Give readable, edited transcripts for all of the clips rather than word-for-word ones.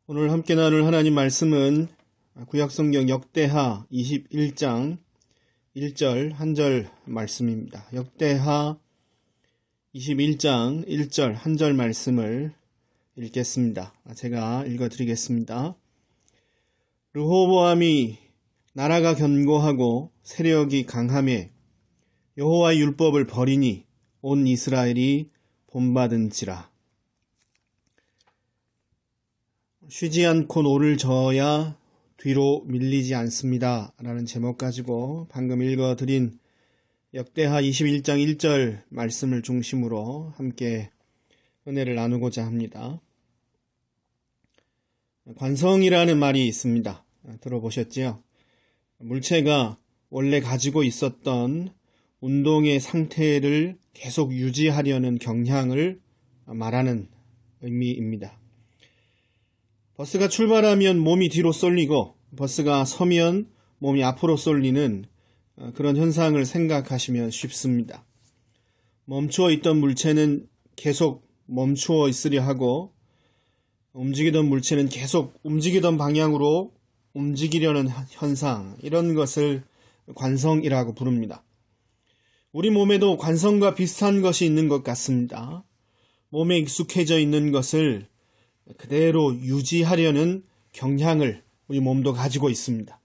오늘 함께 나눌 하나님 말씀은 구약성경 역대하 21장 1절 한 절 말씀입니다. 역대하 21장 1절 한 절 말씀을 읽겠습니다. 제가 읽어드리겠습니다. 르호보암이 나라가 견고하고 세력이 강하매 여호와의 율법을 버리니 온 이스라엘이 본받은지라. 쉬지 않고 노를 저어야 뒤로 밀리지 않습니다. 라는 제목 가지고 방금 읽어드린 역대하 21장 1절 말씀을 중심으로 함께 은혜를 나누고자 합니다. 관성이라는 말이 있습니다. 들어보셨지요? 물체가 원래 가지고 있었던 운동의 상태를 계속 유지하려는 경향을 말하는 의미입니다. 버스가 출발하면 몸이 뒤로 쏠리고 버스가 서면 몸이 앞으로 쏠리는 그런 현상을 생각하시면 쉽습니다. 멈추어 있던 물체는 계속 멈추어 있으려 하고 움직이던 물체는 계속 움직이던 방향으로 움직이려는 현상, 이런 것을 관성이라고 부릅니다. 우리 몸에도 관성과 비슷한 것이 있는 것 같습니다. 몸에 익숙해져 있는 것을 그대로 유지하려는 경향을 우리 몸도 가지고 있습니다.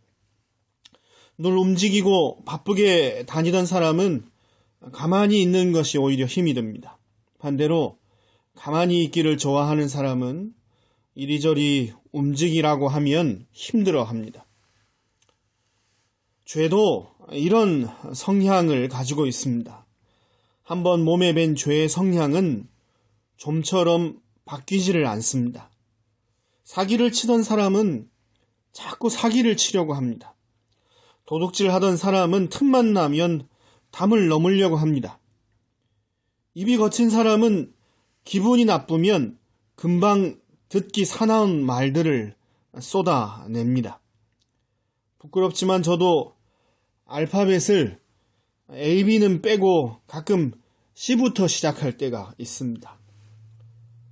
늘 움직이고 바쁘게 다니던 사람은 가만히 있는 것이 오히려 힘이 듭니다. 반대로 가만히 있기를 좋아하는 사람은 이리저리 움직이라고 하면 힘들어합니다. 죄도 이런 성향을 가지고 있습니다. 한번 몸에 밴 죄의 성향은 좀처럼 바뀌지를 않습니다. 사기를 치던 사람은 자꾸 사기를 치려고 합니다. 도둑질 하던 사람은 틈만 나면 담을 넘으려고 합니다. 입이 거친 사람은 기분이 나쁘면 금방 듣기 사나운 말들을 쏟아냅니다. 부끄럽지만 저도 알파벳을 AB는 빼고 가끔 C부터 시작할 때가 있습니다.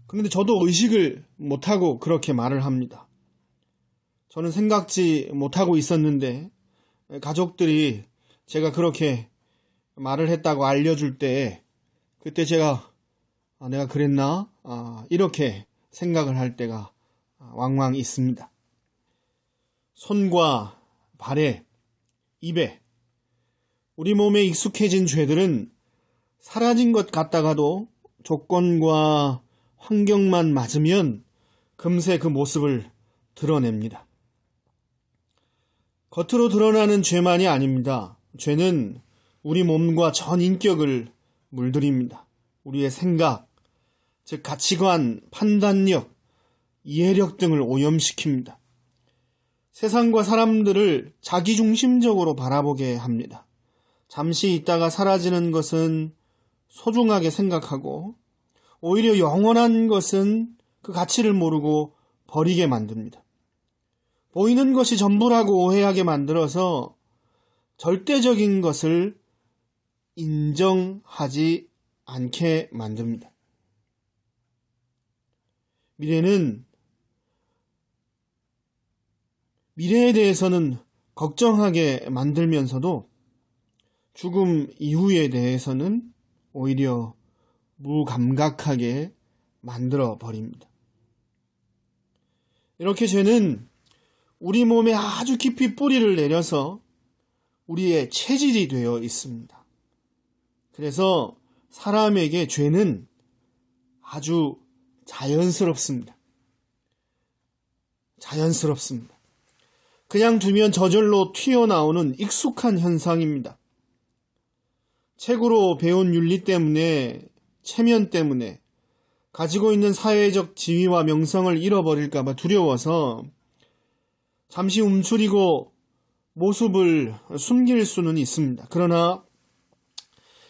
그런데 저도 의식을 못하고 그렇게 말을 합니다. 저는 생각지 못하고 있었는데 가족들이 제가 그렇게 말을 했다고 알려줄 때 그때 제가 내가 그랬나? 이렇게 생각을 할 때가 왕왕 있습니다. 손과 발에, 입에, 우리 몸에 익숙해진 죄들은 사라진 것 같다가도 조건과 환경만 맞으면 금세 그 모습을 드러냅니다. 겉으로 드러나는 죄만이 아닙니다. 죄는 우리 몸과 전 인격을 물들입니다. 우리의 생각, 즉 가치관, 판단력, 이해력 등을 오염시킵니다. 세상과 사람들을 자기중심적으로 바라보게 합니다. 잠시 있다가 사라지는 것은 소중하게 생각하고 오히려 영원한 것은 그 가치를 모르고 버리게 만듭니다. 보이는 것이 전부라고 오해하게 만들어서 절대적인 것을 인정하지 않게 만듭니다. 미래에 대해서는 걱정하게 만들면서도 죽음 이후에 대해서는 오히려 무감각하게 만들어 버립니다. 이렇게 죄는 우리 몸에 아주 깊이 뿌리를 내려서 우리의 체질이 되어 있습니다. 그래서 사람에게 죄는 아주 자연스럽습니다. 그냥 두면 저절로 튀어나오는 익숙한 현상입니다. 책으로 배운 윤리 때문에, 체면 때문에 가지고 있는 사회적 지위와 명성을 잃어버릴까 봐 두려워서 잠시 움츠리고 모습을 숨길 수는 있습니다. 그러나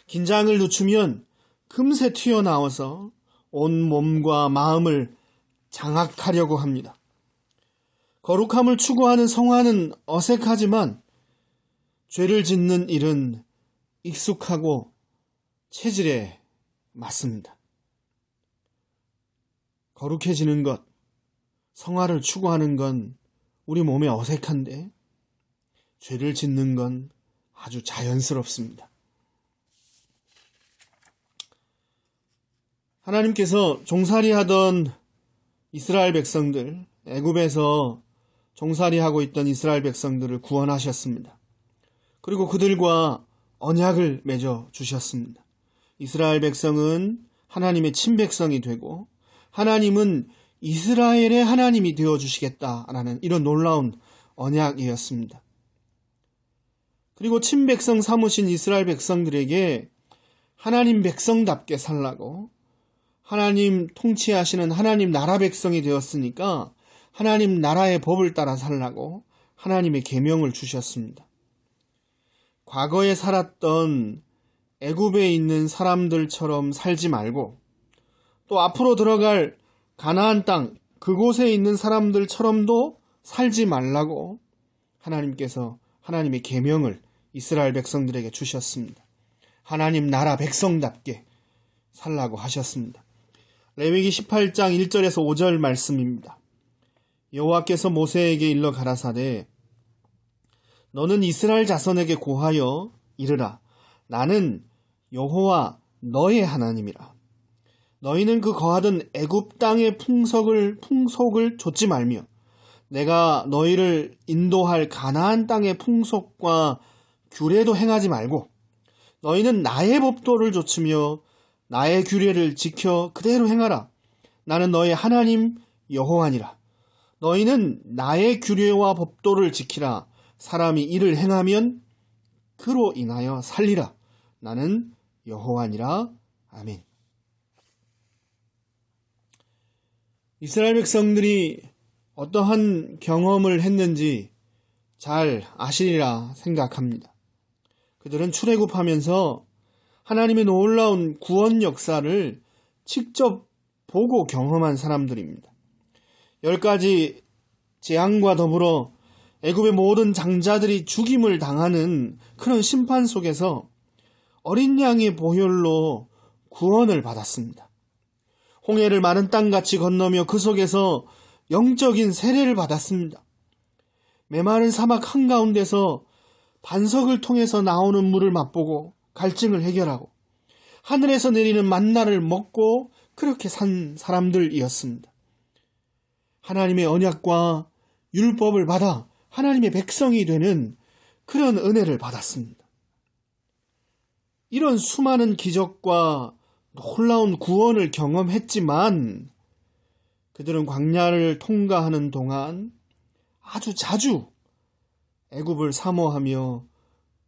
긴장을 늦추면 금세 튀어나와서 온 몸과 마음을 장악하려고 합니다. 거룩함을 추구하는 성화는 어색하지만 죄를 짓는 일은 익숙하고 체질에 맞습니다. 거룩해지는 것, 성화를 추구하는 건 우리 몸에 어색한데 죄를 짓는 건 아주 자연스럽습니다. 하나님께서 종살이하던 이스라엘 백성들, 애굽에서 종살이하고 있던 이스라엘 백성들을 구원하셨습니다. 그리고 그들과 언약을 맺어 주셨습니다. 이스라엘 백성은 하나님의 친백성이 되고 하나님은 이스라엘의 하나님이 되어주시겠다라는 이런 놀라운 언약이었습니다. 그리고 친백성 삼으신 이스라엘 백성들에게 하나님 백성답게 살라고, 하나님 통치하시는 하나님 나라 백성이 되었으니까 하나님 나라의 법을 따라 살라고 하나님의 계명을 주셨습니다. 과거에 살았던 애굽에 있는 사람들처럼 살지 말고, 또 앞으로 들어갈 가나안 땅 그곳에 있는 사람들처럼도 살지 말라고 하나님께서 하나님의 계명을 이스라엘 백성들에게 주셨습니다. 하나님 나라 백성답게 살라고 하셨습니다. 레위기 18장 1절에서 5절 말씀입니다. 여호와께서 모세에게 일러 가라사대 너는 이스라엘 자손에게 고하여 이르라. 나는 여호와 너의 하나님이라. 너희는 그 거하던 애굽 땅의 풍속을 좇지 말며 내가 너희를 인도할 가나안 땅의 풍속과 규례도 행하지 말고 너희는 나의 법도를 좇으며 나의 규례를 지켜 그대로 행하라. 나는 너의 하나님 여호와니라. 너희는 나의 규례와 법도를 지키라. 사람이 이를 행하면 그로 인하여 살리라. 나는 여호와니라. 아멘. 이스라엘 백성들이 어떠한 경험을 했는지 잘 아시리라 생각합니다. 그들은 출애굽하면서 하나님의 놀라운 구원 역사를 직접 보고 경험한 사람들입니다. 10가지 재앙과 더불어 애굽의 모든 장자들이 죽임을 당하는 그런 심판 속에서 어린 양의 보혈로 구원을 받았습니다. 홍해를 마른 땅같이 건너며 그 속에서 영적인 세례를 받았습니다. 메마른 사막 한가운데서 반석을 통해서 나오는 물을 맛보고 갈증을 해결하고 하늘에서 내리는 만나를 먹고 그렇게 산 사람들이었습니다. 하나님의 언약과 율법을 받아 하나님의 백성이 되는 그런 은혜를 받았습니다. 이런 수많은 기적과 놀라운 구원을 경험했지만 그들은 광야를 통과하는 동안 아주 자주 애굽을 사모하며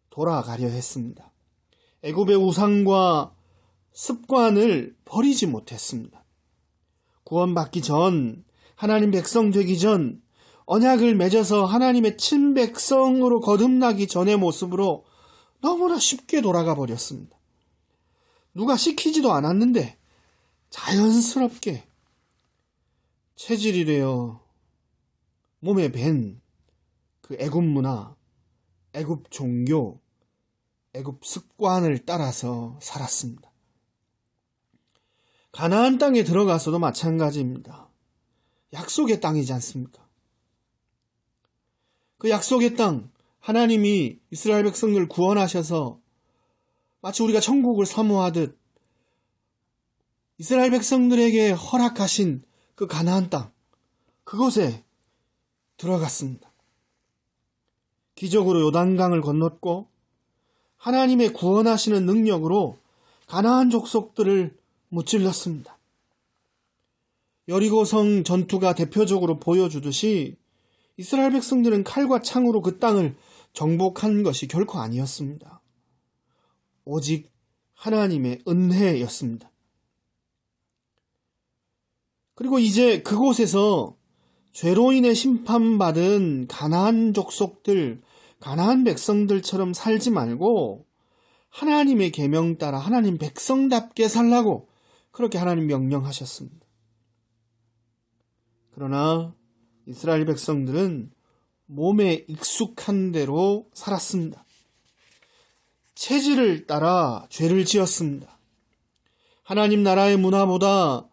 돌아가려 했습니다. 애굽의 우상과 습관을 버리지 못했습니다. 구원받기 전, 하나님 백성 되기 전, 언약을 맺어서 하나님의 친백성으로 거듭나기 전의 모습으로 너무나 쉽게 돌아가 버렸습니다. 누가 시키지도 않았는데 자연스럽게 체질이 되어 몸에 밴 그 애굽 문화, 애굽 종교, 애굽 습관을 따라서 살았습니다. 가나안 땅에 들어가서도 마찬가지입니다. 약속의 땅이지 않습니까? 그 약속의 땅, 하나님이 이스라엘 백성을 구원하셔서 마치 우리가 천국을 사모하듯 이스라엘 백성들에게 허락하신 그 가나안 땅, 그곳에 들어갔습니다. 기적으로 요단강을 건넜고 하나님의 구원하시는 능력으로 가나안 족속들을 무찔렀습니다. 여리고성 전투가 대표적으로 보여주듯이 이스라엘 백성들은 칼과 창으로 그 땅을 정복한 것이 결코 아니었습니다. 오직 하나님의 은혜였습니다. 그리고 이제 그곳에서 죄로 인해 심판받은 가나안 족속들, 가나안 백성들처럼 살지 말고 하나님의 계명 따라 하나님 백성답게 살라고 그렇게 하나님 명령하셨습니다. 그러나 이스라엘 백성들은 몸에 익숙한 대로 살았습니다. 체질을 따라 죄를 지었습니다. 하나님 나라의 문화보다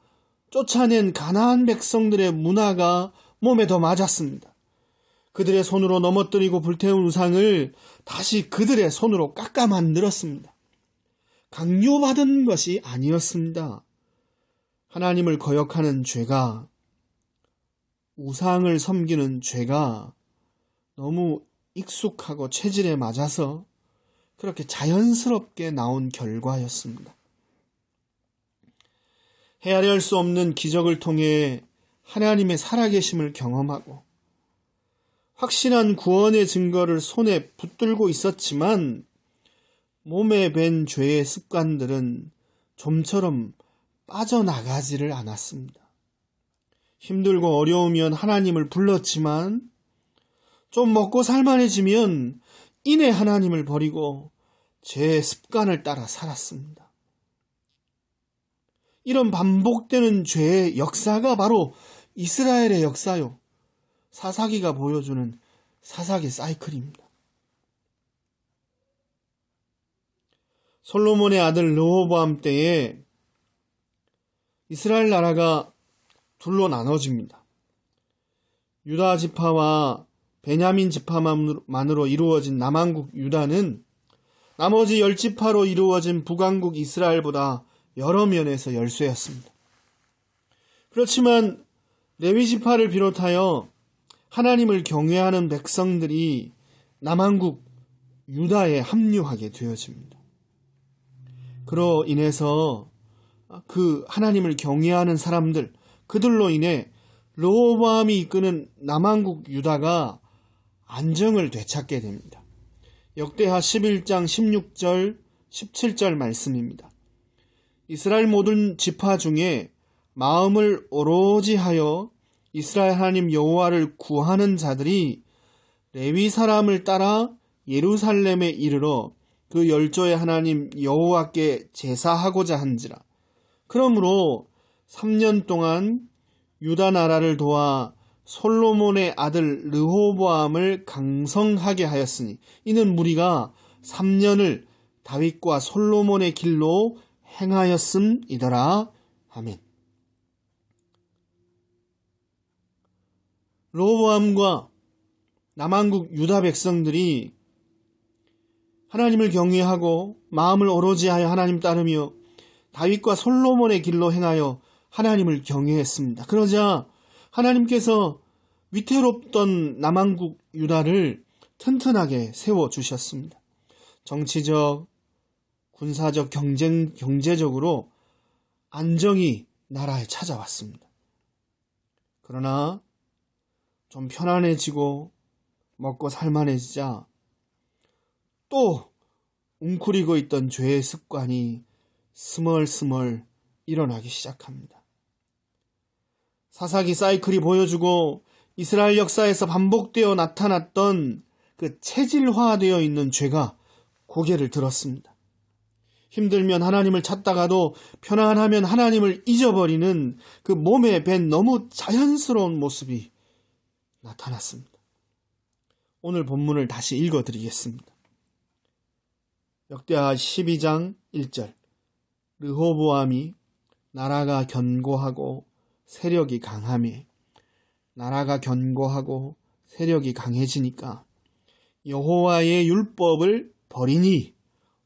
쫓아낸 가나안 백성들의 문화가 몸에 더 맞았습니다. 그들의 손으로 넘어뜨리고 불태운 우상을 다시 그들의 손으로 깎아 만들었습니다. 강요받은 것이 아니었습니다. 하나님을 거역하는 죄가, 우상을 섬기는 죄가 너무 익숙하고 체질에 맞아서 그렇게 자연스럽게 나온 결과였습니다. 헤아릴 수 없는 기적을 통해 하나님의 살아계심을 경험하고 확실한 구원의 증거를 손에 붙들고 있었지만 몸에 밴 죄의 습관들은 좀처럼 빠져나가지를 않았습니다. 힘들고 어려우면 하나님을 불렀지만 좀 먹고 살만해지면 이내 하나님을 버리고 죄의 습관을 따라 살았습니다. 이런 반복되는 죄의 역사가 바로 이스라엘의 역사요. 사사기가 보여주는 사사기 사이클입니다. 솔로몬의 아들 르호보암 때에 이스라엘 나라가 둘로 나눠집니다. 유다 지파와 베냐민 지파만으로 이루어진 남한국 유다는 나머지 10지파로 이루어진 북왕국 이스라엘보다 여러 면에서 열쇠였습니다. 그렇지만 레위 지파를 비롯하여 하나님을 경외하는 백성들이 남한국 유다에 합류하게 되어집니다. 그로 인해서 그 하나님을 경외하는 사람들, 그들로 인해 르호보암이 이끄는 남한국 유다가 안정을 되찾게 됩니다. 역대하 11장 16절, 17절 말씀입니다. 이스라엘 모든 지파 중에 마음을 오로지 하여 이스라엘 하나님 여호와를 구하는 자들이 레위 사람을 따라 예루살렘에 이르러 그 열조의 하나님 여호와께 제사하고자 한지라. 그러므로 3년 동안 유다 나라를 도와 솔로몬의 아들 르호보암을 강성하게 하였으니 이는 무리가 3년을 다윗과 솔로몬의 길로 행하였음이더라. 아멘. 르호보암과 남한국 유다 백성들이 하나님을 경외하고 마음을 오로지 하여 하나님 따르며 다윗과 솔로몬의 길로 행하여 하나님을 경외했습니다. 그러자 하나님께서 위태롭던 남한국 유다를 튼튼하게 세워주셨습니다. 정치적, 군사적, 경제적으로 안정이 나라에 찾아왔습니다. 그러나 좀 편안해지고 먹고 살만해지자 또 웅크리고 있던 죄의 습관이 스멀스멀 일어나기 시작합니다. 사사기 사이클이 보여주고 이스라엘 역사에서 반복되어 나타났던 그 체질화되어 있는 죄가 고개를 들었습니다. 힘들면 하나님을 찾다가도 편안하면 하나님을 잊어버리는 그 몸에 밴 너무 자연스러운 모습이 나타났습니다. 오늘 본문을 다시 읽어드리겠습니다. 역대하 12장 1절. 르호보암이 나라가 견고하고 세력이 강하매 나라가 견고하고 세력이 강해지니까 여호와의 율법을 버리니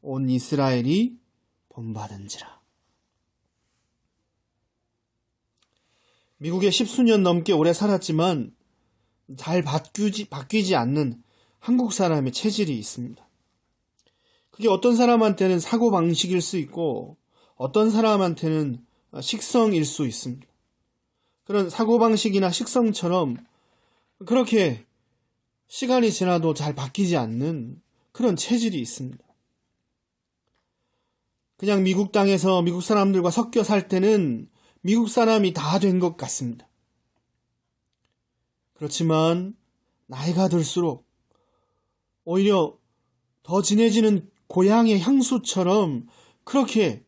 온 이스라엘이 본받은지라. 미국에 10수년 넘게 오래 살았지만 잘 바뀌지 않는 한국 사람의 체질이 있습니다. 그게 어떤 사람한테는 사고방식일 수 있고 어떤 사람한테는 식성일 수 있습니다. 그런 사고방식이나 식성처럼 그렇게 시간이 지나도 잘 바뀌지 않는 그런 체질이 있습니다. 그냥 미국 땅에서 미국 사람들과 섞여 살 때는 미국 사람이 다 된 것 같습니다. 그렇지만 나이가 들수록 오히려 더 진해지는 고향의 향수처럼 그렇게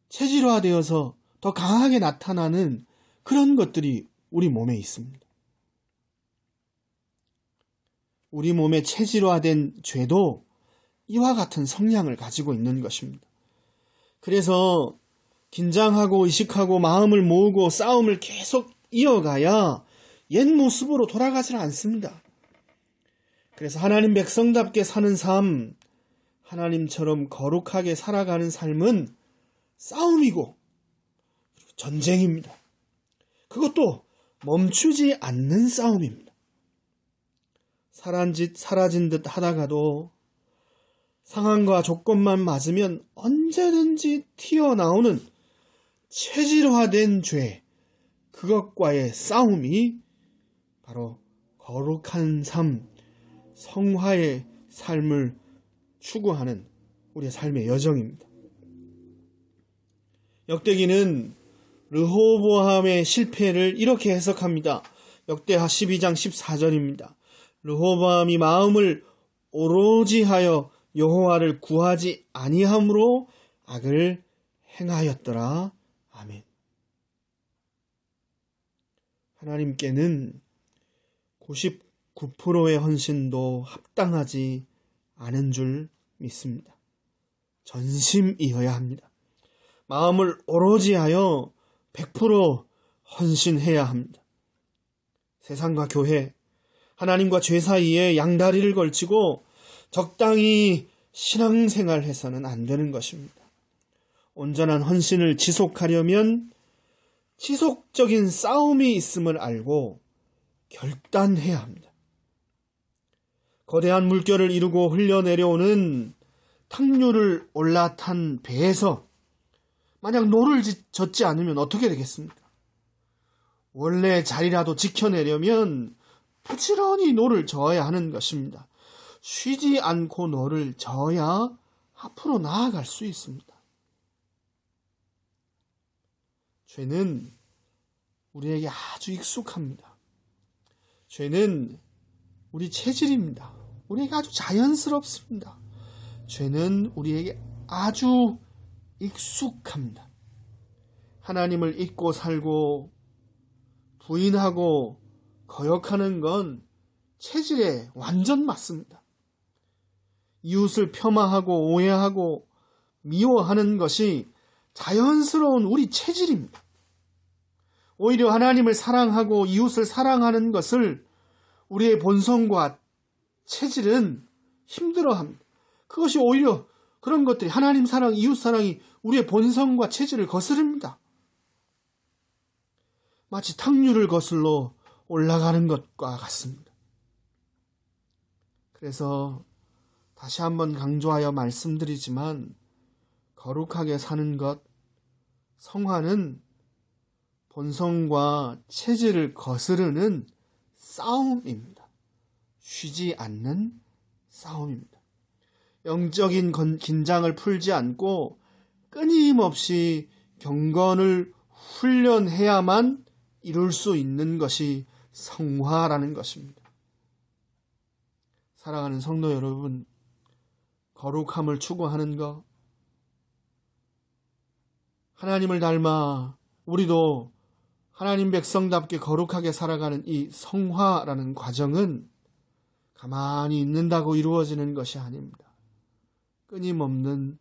체질화되어서 더 강하게 나타나는 그런 것들이 우리 몸에 있습니다. 우리 몸에 체질화된 죄도 이와 같은 성향을 가지고 있는 것입니다. 그래서 긴장하고 의식하고 마음을 모으고 싸움을 계속 이어가야 옛 모습으로 돌아가지는 않습니다. 그래서 하나님 백성답게 사는 삶, 하나님처럼 거룩하게 살아가는 삶은 싸움이고 전쟁입니다. 그것도 멈추지 않는 싸움입니다. 사라진 듯 하다가도 상황과 조건만 맞으면 언제든지 튀어나오는 체질화된 죄, 그것과의 싸움이 바로 거룩한 삶, 성화의 삶을 추구하는 우리의 삶의 여정입니다. 역대기는 르호보암의 실패를 이렇게 해석합니다. 역대하 12장 14절입니다. 르호보암이 마음을 오로지 하여 여호와를 구하지 아니함으로 악을 행하였더라. 아멘. 하나님께는 99%의 헌신도 합당하지 않은 줄 믿습니다. 전심이어야 합니다. 마음을 오로지 하여 100% 헌신해야 합니다. 세상과 교회, 하나님과 죄 사이에 양다리를 걸치고 적당히 신앙생활해서는 안 되는 것입니다. 온전한 헌신을 지속하려면 지속적인 싸움이 있음을 알고 결단해야 합니다. 거대한 물결을 이루고 흘려내려오는 탕류를 올라탄 배에서 만약 노를 젓지 않으면 어떻게 되겠습니까? 원래 자리라도 지켜내려면 부지런히 노를 저어야 하는 것입니다. 쉬지 않고 노를 저어야 앞으로 나아갈 수 있습니다. 죄는 우리에게 아주 익숙합니다. 죄는 우리 체질입니다. 우리에게 아주 자연스럽습니다. 죄는 우리에게 아주 익숙합니다. 하나님을 잊고 살고 부인하고 거역하는 건 체질에 완전 맞습니다. 이웃을 폄하하고 오해하고 미워하는 것이 자연스러운 우리 체질입니다. 오히려 하나님을 사랑하고 이웃을 사랑하는 것을 우리의 본성과 체질은 힘들어합니다. 그것이 오히려 그런 것들이 하나님 사랑, 이웃 사랑이 우리의 본성과 체질을 거스릅니다. 마치 탕류를 거슬러 올라가는 것과 같습니다. 그래서 다시 한번 강조하여 말씀드리지만 거룩하게 사는 것, 성화는 본성과 체질을 거스르는 싸움입니다. 쉬지 않는 싸움입니다. 영적인 긴장을 풀지 않고 끊임없이 경건을 훈련해야만 이룰 수 있는 것이 성화라는 것입니다. 사랑하는 성도 여러분, 거룩함을 추구하는 것, 하나님을 닮아 우리도 하나님 백성답게 거룩하게 살아가는 이 성화라는 과정은 가만히 있는다고 이루어지는 것이 아닙니다. 끊임없는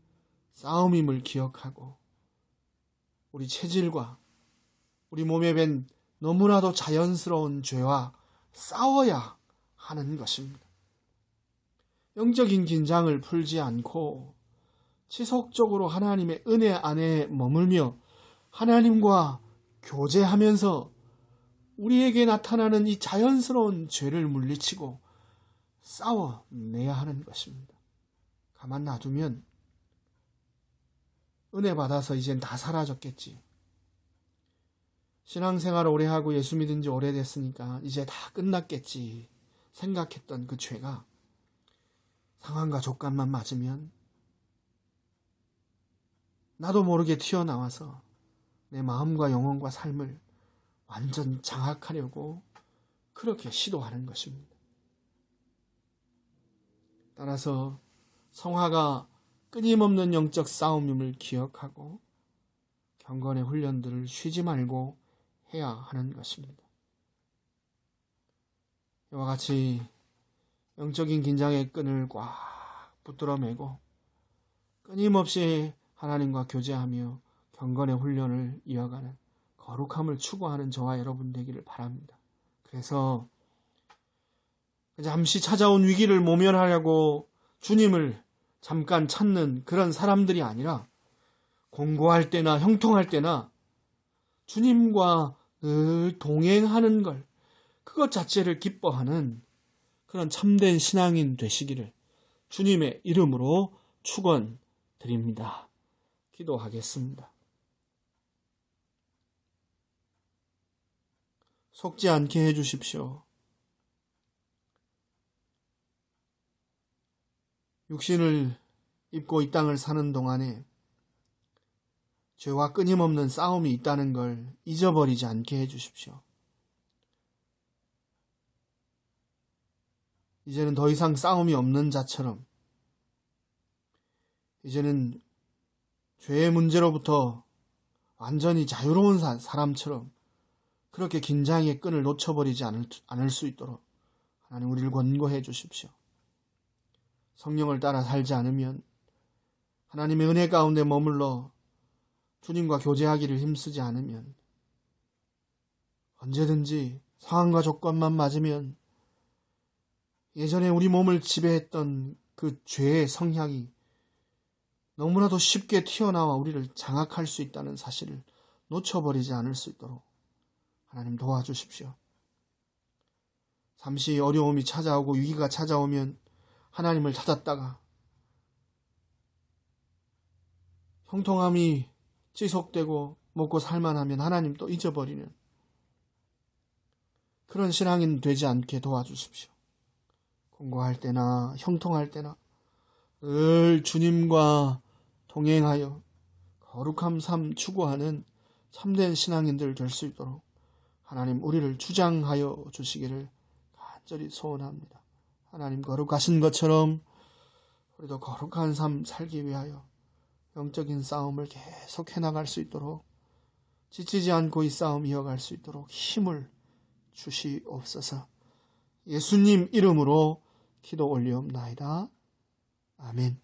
싸움임을 기억하고 우리 체질과 우리 몸에 밴 너무나도 자연스러운 죄와 싸워야 하는 것입니다. 영적인 긴장을 풀지 않고 지속적으로 하나님의 은혜 안에 머물며 하나님과 교제하면서 우리에게 나타나는 이 자연스러운 죄를 물리치고 싸워내야 하는 것입니다. 가만 놔두면 은혜 받아서 이젠 다 사라졌겠지. 신앙생활을 오래 하고 예수 믿은 지 오래됐으니까 이제 다 끝났겠지 생각했던 그 죄가 상황과 조건만 맞으면 나도 모르게 튀어나와서 내 마음과 영혼과 삶을 완전 장악하려고 그렇게 시도하는 것입니다. 따라서 성화가 끊임없는 영적 싸움임을 기억하고 경건의 훈련들을 쉬지 말고 해야 하는 것입니다. 이와 같이 영적인 긴장의 끈을 꽉 붙들어 매고 끊임없이 하나님과 교제하며 경건의 훈련을 이어가는 거룩함을 추구하는 저와 여러분 되기를 바랍니다. 그래서 잠시 찾아온 위기를 모면하려고 주님을 잠깐 찾는 그런 사람들이 아니라 공고할 때나 형통할 때나 주님과 늘 동행하는 걸, 그것 자체를 기뻐하는 그런 참된 신앙인 되시기를 주님의 이름으로 축원드립니다. 기도하겠습니다. 속지 않게 해주십시오. 육신을 입고 이 땅을 사는 동안에 죄와 끊임없는 싸움이 있다는 걸 잊어버리지 않게 해주십시오. 이제는 더 이상 싸움이 없는 자처럼, 이제는 죄의 문제로부터 완전히 자유로운 사람처럼 그렇게 긴장의 끈을 놓쳐버리지 않을 수 있도록 하나님 우리를 권고해 주십시오. 성령을 따라 살지 않으면, 하나님의 은혜 가운데 머물러 주님과 교제하기를 힘쓰지 않으면, 언제든지 상황과 조건만 맞으면 예전에 우리 몸을 지배했던 그 죄의 성향이 너무나도 쉽게 튀어나와 우리를 장악할 수 있다는 사실을 놓쳐버리지 않을 수 있도록 하나님 도와주십시오. 잠시 어려움이 찾아오고 위기가 찾아오면 하나님을 찾았다가 형통함이 지속되고 먹고 살만하면 하나님 또 잊어버리는 그런 신앙인 되지 않게 도와주십시오. 공고할 때나 형통할 때나 늘 주님과 동행하여 거룩한 삶 추구하는 참된 신앙인들 될 수 있도록 하나님 우리를 주장하여 주시기를 간절히 소원합니다. 하나님 거룩하신 것처럼 우리도 거룩한 삶 살기 위하여 영적인 싸움을 계속해 나갈 수 있도록, 지치지 않고 이 싸움 이어갈 수 있도록 힘을 주시옵소서. 예수님 이름으로 기도 올리옵나이다. 아멘.